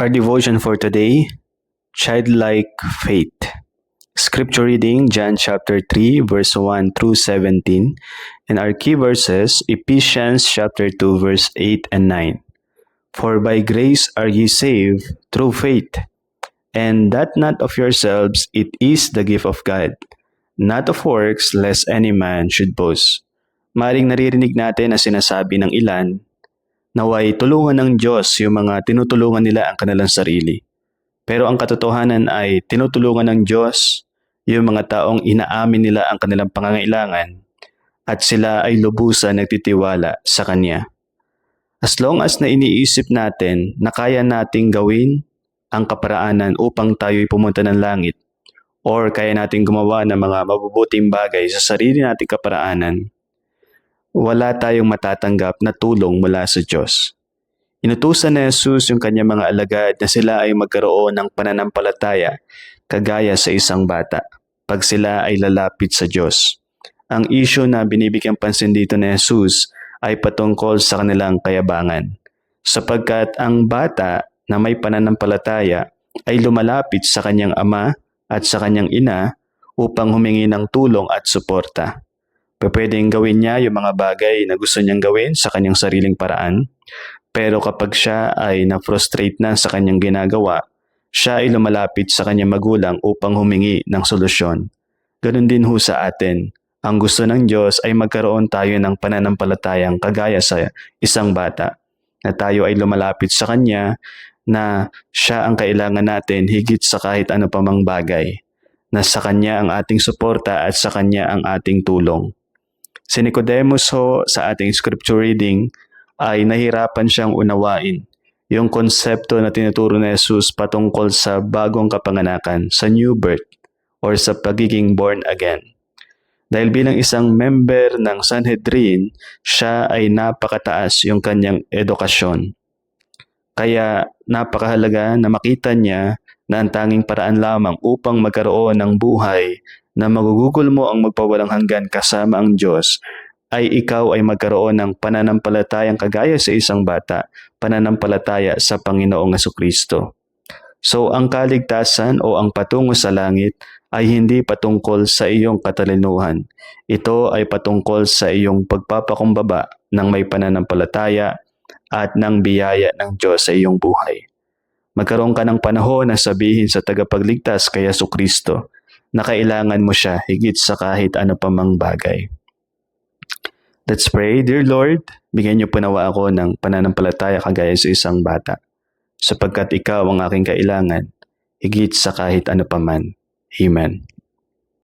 Our devotion for today, Childlike Faith. Scripture reading, John chapter 3, verse 1 through 17. And our key verses, Ephesians chapter 2, verse 8 and 9. For by grace are ye saved through faith, and that not of yourselves, it is the gift of God, not of works, lest any man should boast. Maring naririnig natin na sinasabi ng ilan, naway tulungan ng Diyos yung mga tinutulungan nila ang kanilang sarili. Pero ang katotohanan ay tinutulungan ng Diyos yung mga taong inaamin nila ang kanilang pangangailangan at sila ay lubusan nagtitiwala sa Kanya. As long as na iniisip natin na kaya nating gawin ang kaparaanan upang tayo'y pumunta ng langit or kaya nating gumawa ng mga mabubuting bagay sa sarili nating kaparaanan, wala tayong matatanggap na tulong mula sa Diyos. Inutusan ni Jesus yung kanyang mga alagad na sila ay magkaroon ng pananampalataya kagaya sa isang bata pag sila ay lalapit sa Diyos. Ang issue na binibigyan pansin dito ni Jesus ay patungkol sa kanilang kayabangan. Sapagkat ang bata na may pananampalataya ay lumalapit sa kanyang ama at sa kanyang ina upang humingi ng tulong at suporta. Pwedeng gawin niya yung mga bagay na gusto niyang gawin sa kanyang sariling paraan, pero kapag siya ay na-frustrate na sa kanyang ginagawa, siya ay lumalapit sa kanyang magulang upang humingi ng solusyon. Ganun din ho sa atin. Ang gusto ng Diyos ay magkaroon tayo ng pananampalatayang kagaya sa isang bata, na tayo ay lumalapit sa Kanya, na siya ang kailangan natin higit sa kahit ano pa mang bagay, na sa Kanya ang ating suporta at sa Kanya ang ating tulong. Si Nicodemus ho sa ating scripture reading ay nahirapan siyang unawain yung konsepto na tinuturo ni Jesus patungkol sa bagong kapanganakan, sa new birth or sa pagiging born again. Dahil bilang isang member ng Sanhedrin, siya ay napakataas yung kanyang edukasyon. Kaya napakahalaga na makita niya na ang tanging paraan lamang upang magkaroon ng buhay na magugugol mo ang magpawalang hanggan kasama ang Diyos, ay ikaw ay magkaroon ng pananampalatayang kagaya sa isang bata, pananampalataya sa Panginoong Jesucristo. So ang kaligtasan o ang patungo sa langit ay hindi patungkol sa iyong katalinuhan. Ito ay patungkol sa iyong pagpapakumbaba ng may pananampalataya at ng biyaya ng Diyos sa iyong buhay. Magkaroon ka ng panahon na sabihin sa tagapagligtas kay Jesucristo na kailangan mo siya higit sa kahit ano pa mang bagay. Let's pray. Dear Lord, bigyan niyo po nawa ako ng pananampalataya kagaya sa isang bata, sapagkat ikaw ang aking kailangan higit sa kahit ano pa man. Amen.